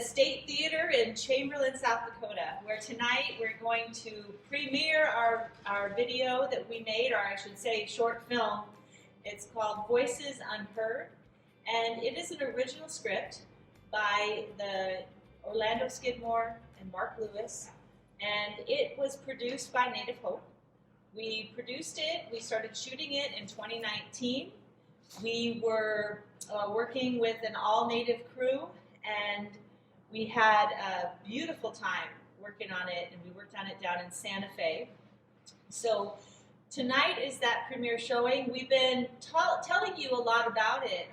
the State Theater in Chamberlain, South Dakota, where tonight we're going to premiere our video that we made, or I should say short film. It's called Voices Unheard, and it is an original script by the Orlando Skidmore and Mark Lewis, and it was produced by Native Hope. We produced it, we started shooting it in 2019. We were working with an all-native crew, and we had a beautiful time working on it, and we worked on it down in Santa Fe. So tonight is that premiere showing. We've been telling you a lot about it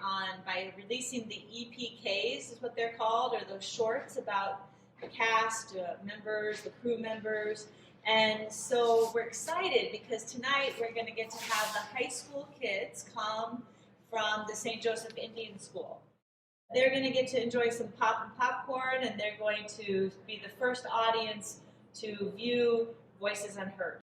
by releasing the EPKs, is what they're called, or those shorts about the cast members, the crew members. And so we're excited because tonight we're going to get to have the high school kids come from the St. Joseph Indian School. They're going to get to enjoy some popcorn, and they're going to be the first audience to view Voices Unheard.